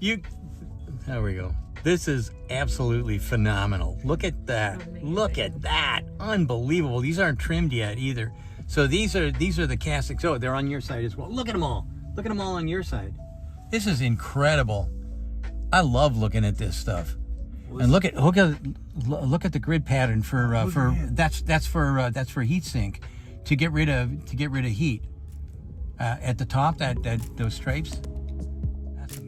There we go. This is absolutely phenomenal. Look at that. Amazing. Look at that. Unbelievable. These aren't trimmed yet either. So these are the castics. Oh, they're on your side as well. Look at them all. Look at them all on your side. This is incredible. I love looking at this stuff. And look at the grid pattern for that's for heat sink to get rid of heat. At the top, those stripes.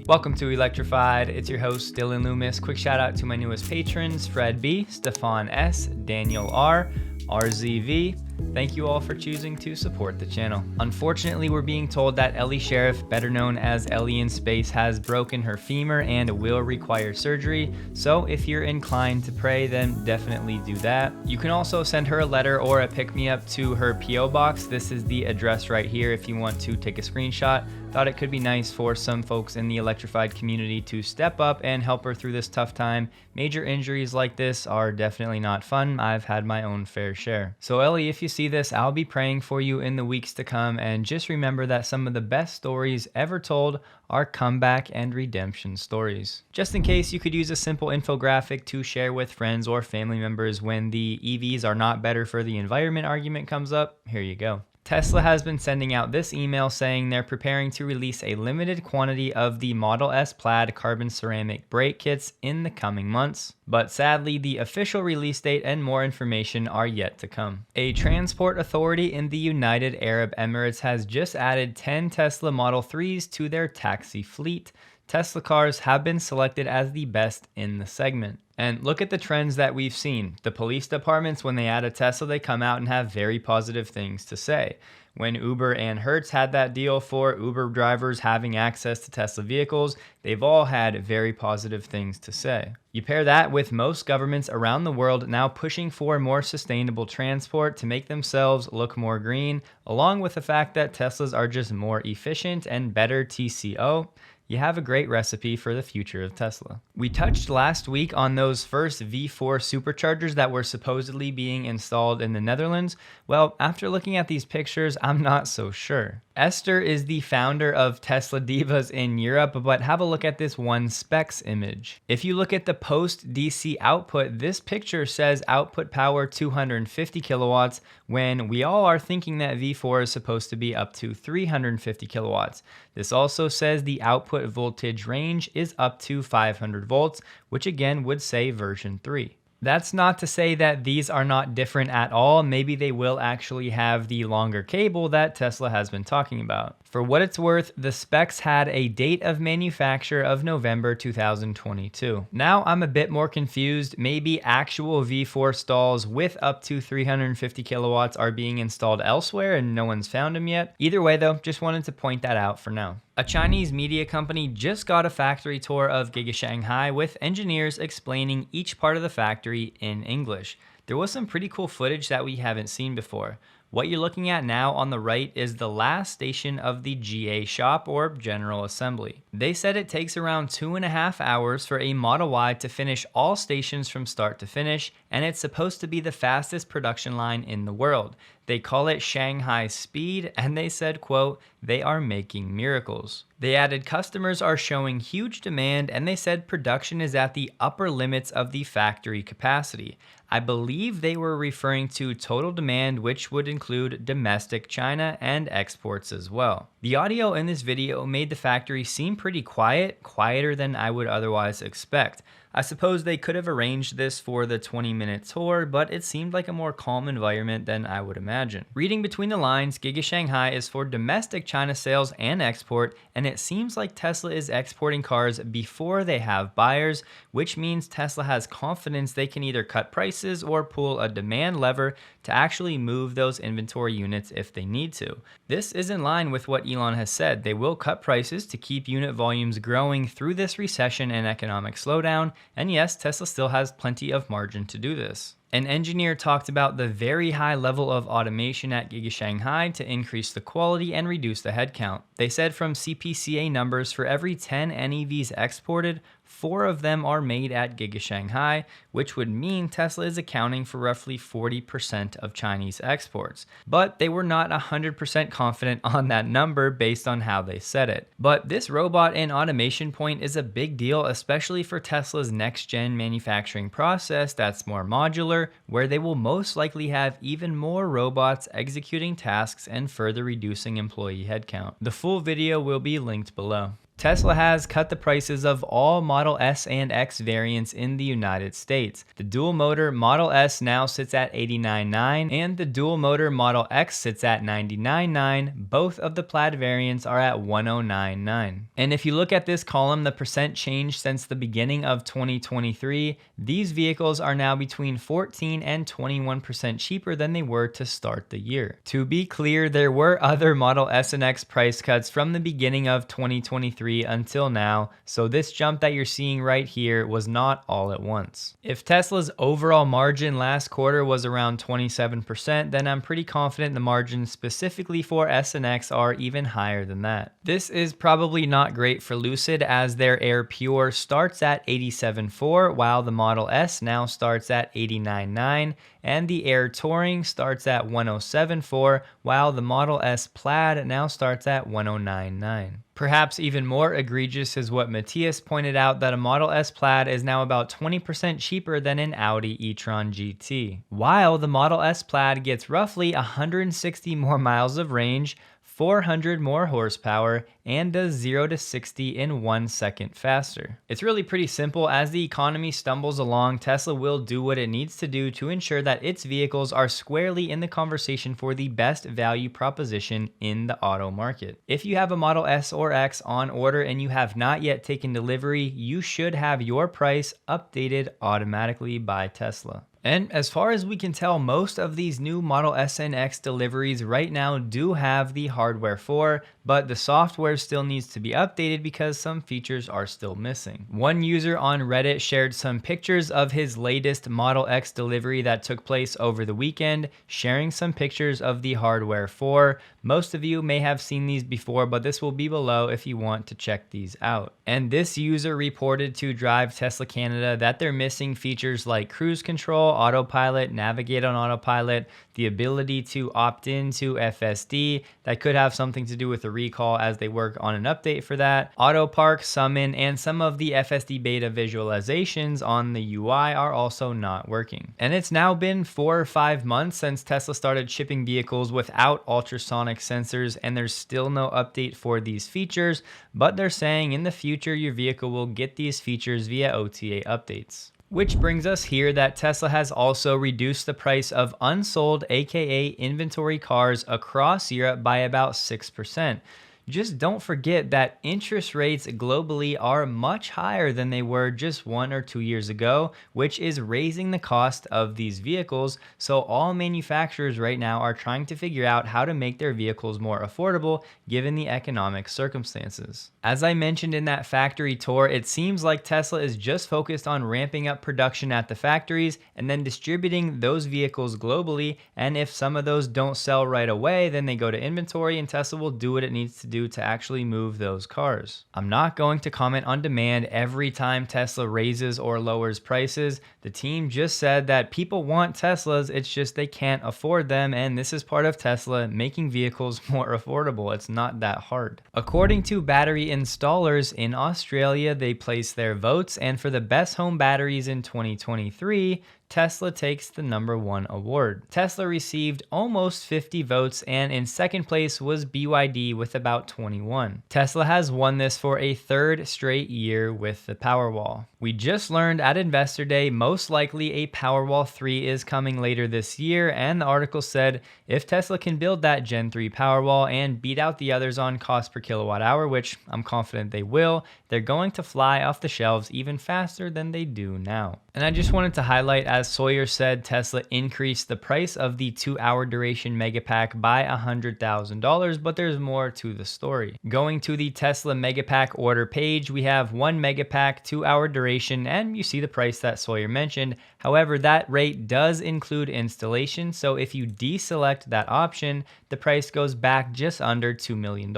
Welcome to Electrified. It's your host, Dylan Loomis. Quick shout out to my newest patrons, Fred B, Stefan S, Daniel R, RZV. Thank you all for choosing to support the channel. Unfortunately, we're being told that Ellie Sheriff, better known as Ellie in Space, has broken her femur and will require surgery. So if you're inclined to pray, then definitely do that. You can also send her a letter or a pick-me-up to her P.O. box. This is the address right here if you want to take a screenshot. Thought it could be nice for some folks in the Electrified community to step up and help her through this tough time. Major injuries like this are definitely not fun. I've had my own fair share. So Ellie, if you see this, I'll be praying for you in the weeks to come, and just remember that some of the best stories ever told are comeback and redemption stories. Just in case you could use a simple infographic to share with friends or family members when the EVs are not better for the environment argument comes up, here you go. Tesla has been sending out this email saying they're preparing to release a limited quantity of the Model S Plaid carbon ceramic brake kits in the coming months, but sadly the official release date and more information are yet to come. A transport authority in the United Arab Emirates has just added 10 Tesla Model 3s to their taxi fleet. Tesla cars have been selected as the best in the segment. And look at the trends that we've seen. The police departments, when they add a Tesla, they come out and have very positive things to say. When Uber and Hertz had that deal for Uber drivers having access to Tesla vehicles, they've all had very positive things to say. You pair that with most governments around the world now pushing for more sustainable transport to make themselves look more green, along with the fact that Teslas are just more efficient and better TCO, you have a great recipe for the future of Tesla. We touched last week on those first V4 superchargers that were supposedly being installed in the Netherlands. Well, after looking at these pictures, I'm not so sure. Esther is the founder of Tesla Divas in Europe, but have a look at this one specs image. If you look at the post DC output, this picture says output power 250 kilowatts when we all are thinking that V4 is supposed to be up to 350 kilowatts. This also says the output voltage range is up to 500 volts, which again would say version 3. That's not to say that these are not different at all. Maybe they will actually have the longer cable that Tesla has been talking about. For what it's worth, the specs had a date of manufacture of November 2022. Now I'm a bit more confused. Maybe actual V4 stalls with up to 350 kilowatts are being installed elsewhere and no one's found them yet. Either way though, just wanted to point that out for now. A Chinese media company just got a factory tour of Giga Shanghai with engineers explaining each part of the factory in English. There was some pretty cool footage that we haven't seen before. What you're looking at now on the right is the last station of the GA shop or General Assembly. They said it takes around 2.5 hours for a Model Y to finish all stations from start to finish, and it's supposed to be the fastest production line in the world. They call it Shanghai Speed, and they said, quote, they are making miracles. They added customers are showing huge demand, and they said production is at the upper limits of the factory capacity. I believe they were referring to total demand, which would include domestic China and exports as well. The audio in this video made the factory seem pretty quiet, quieter than I would otherwise expect. I suppose they could have arranged this for the 20-minute tour, but it seemed like a more calm environment than I would imagine. Reading between the lines, Giga Shanghai is for domestic China sales and export, and it seems like Tesla is exporting cars before they have buyers, which means Tesla has confidence they can either cut prices or pull a demand lever to actually move those inventory units if they need to. This is in line with what Elon has said. They will cut prices to keep unit volumes growing through this recession and economic slowdown. And yes, Tesla still has plenty of margin to do this. An engineer talked about the very high level of automation at Giga Shanghai to increase the quality and reduce the headcount. They said from CPCA numbers, for every 10 NEVs exported, 4 of them are made at Giga Shanghai, which would mean Tesla is accounting for roughly 40% of Chinese exports. But they were not 100% confident on that number based on how they said it. But this robot and automation point is a big deal, especially for Tesla's next-gen manufacturing process that's more modular, where they will most likely have even more robots executing tasks and further reducing employee headcount. The full video will be linked below. Tesla has cut the prices of all Model S and X variants in the United States. The dual motor Model S now sits at $89,900 and the dual motor Model X sits at $99,900. Both of the Plaid variants are at $109,900. And if you look at this column, the percent change since the beginning of 2023, these vehicles are now between 14 and 21% cheaper than they were to start the year. To be clear, there were other Model S and X price cuts from the beginning of 2023 until now, so this jump that you're seeing right here was not all at once. If Tesla's overall margin last quarter was around 27%, then I'm pretty confident the margins specifically for S and X are even higher than that. This is probably not great for Lucid, as their Air Pure starts at $87,400 while the Model S now starts at $89,900, and the Air Touring starts at $107,400 while the Model S Plaid now starts at $109,900. Perhaps even more egregious is what Matthias pointed out, that a Model S Plaid is now about 20% cheaper than an Audi e-tron GT, while the Model S Plaid gets roughly 160 more miles of range, 400 more horsepower, and does 0 to 60 in 1 second faster. It's really pretty simple. As the economy stumbles along, Tesla will do what it needs to do to ensure that its vehicles are squarely in the conversation for the best value proposition in the auto market. If you have a Model S or X on order and you have not yet taken delivery, you should have your price updated automatically by Tesla. And as far as we can tell, most of these new Model S and X deliveries right now do have the hardware for, but the software still needs to be updated because some features are still missing. One user on Reddit shared some pictures of his latest Model X delivery that took place over the weekend, sharing some pictures of the hardware for. Most of you may have seen these before, but this will be below if you want to check these out. And this user reported to Drive Tesla Canada that they're missing features like cruise control, autopilot, navigate on autopilot, the ability to opt into FSD. That could have something to do with the recall as they work on an update for that. Auto park, summon, and some of the FSD beta visualizations on the UI are also not working. And it's now been 4 or 5 months since Tesla started shipping vehicles without ultrasonic sensors, and there's still no update for these features, but they're saying in the future your vehicle will get these features via OTA updates. Which brings us here that Tesla has also reduced the price of unsold, aka inventory cars across Europe by about 6%. Just don't forget that interest rates globally are much higher than they were just 1 or 2 years ago, which is raising the cost of these vehicles. So all manufacturers right now are trying to figure out how to make their vehicles more affordable given the economic circumstances. As I mentioned in that factory tour, it seems like Tesla is just focused on ramping up production at the factories and then distributing those vehicles globally. And if some of those don't sell right away, then they go to inventory and Tesla will do what it needs to do to actually move those cars. I'm not going to comment on demand every time Tesla raises or lowers prices. The team just said that people want Teslas, it's just they can't afford them, and this is part of Tesla making vehicles more affordable. It's not that hard. According to battery installers in Australia, they placed their votes, and for the best home batteries in 2023, Tesla takes the #1 award. Tesla received almost 50 votes, and in second place was BYD with about 21. Tesla has won this for a 3rd straight year with the Powerwall. We just learned at Investor Day most likely a Powerwall 3 is coming later this year, and the article said if Tesla can build that Gen 3 Powerwall and beat out the others on cost per kilowatt hour, which I'm confident they will, they're going to fly off the shelves even faster than they do now. And I just wanted to highlight, as Sawyer said, Tesla increased the price of the 2-hour duration Megapack by $100,000, but there's more to the story. Going to the Tesla Megapack order page, we have 1 Megapack, 2-hour duration, and you see the price that Sawyer mentioned. However, that rate does include installation, so if you deselect that option, the price goes back just under $2 million.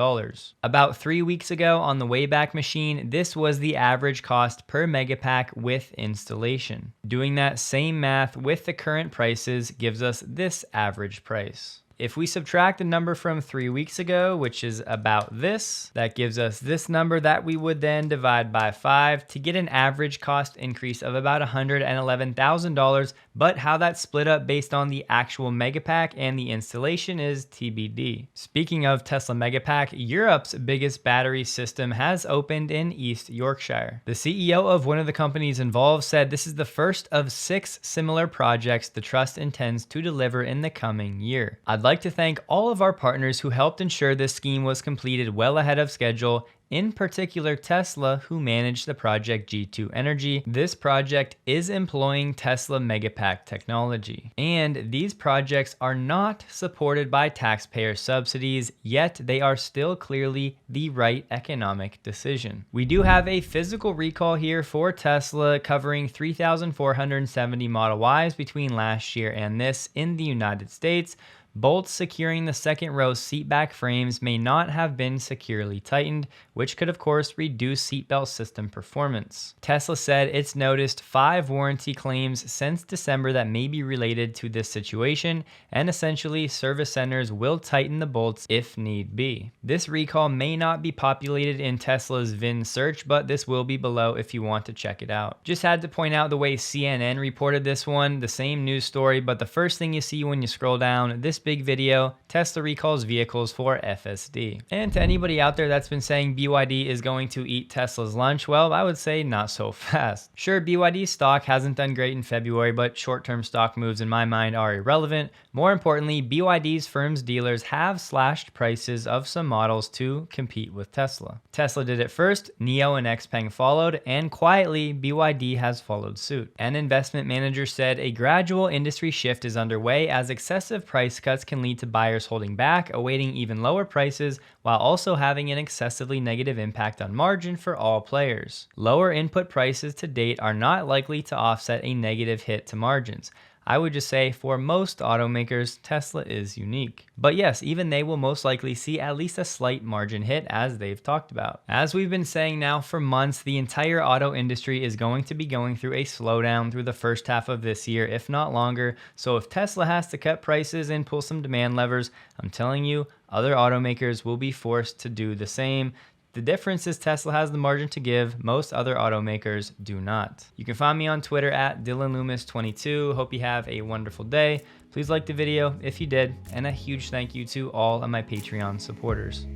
About 3 weeks ago on the Wayback Machine, this was the average cost per Megapack with installation. Doing that same math with the current prices gives us this average price. If we subtract the number from 3 weeks ago, which is about this, that gives us this number that we would then divide by 5 to get an average cost increase of about $111,000. But how that's split up based on the actual Megapack and the installation is TBD. Speaking of Tesla Megapack, Europe's biggest battery system has opened in East Yorkshire. The CEO of one of the companies involved said this is the first of 6 similar projects the trust intends to deliver in the coming year. I'd like to thank all of our partners who helped ensure this scheme was completed well ahead of schedule, in particular Tesla, who managed the project G2 Energy. This project is employing Tesla Megapack technology, and these projects are not supported by taxpayer subsidies, yet they are still clearly the right economic decision. We do have a physical recall here for Tesla covering 3,470 Model Ys between last year and this in the United States. Bolts securing the second row seatback frames may not have been securely tightened, which could of course reduce seatbelt system performance. Tesla said it's noticed 5 warranty claims since December that may be related to this situation, and essentially service centers will tighten the bolts if need be. This recall may not be populated in Tesla's VIN search, but this will be below if you want to check it out. Just had to point out the way CNN reported this one, the same news story, but the first thing you see when you scroll down this big video, Tesla recalls vehicles for FSD. And to anybody out there that's been saying BYD is going to eat Tesla's lunch, well, I would say not so fast. Sure, BYD stock hasn't done great in February, but short-term stock moves in my mind are irrelevant. More importantly, BYD's firm's dealers have slashed prices of some models to compete with Tesla. Tesla did it first, NIO and XPeng followed, and quietly, BYD has followed suit. An investment manager said a gradual industry shift is underway as excessive price cuts can lead to buyers holding back, awaiting even lower prices, while also having an excessively negative impact on margin for all players. Lower input prices to date are not likely to offset a negative hit to margins. I would just say for most automakers, Tesla is unique. But yes, even they will most likely see at least a slight margin hit, as they've talked about. As we've been saying now for months, the entire auto industry is going to be going through a slowdown through the first half of this year, if not longer. So if Tesla has to cut prices and pull some demand levers, I'm telling you, other automakers will be forced to do the same. The difference is Tesla has the margin to give, most other automakers do not. You can find me on Twitter at DylanLoomis22. Hope you have a wonderful day. Please like the video if you did, and a huge thank you to all of my Patreon supporters.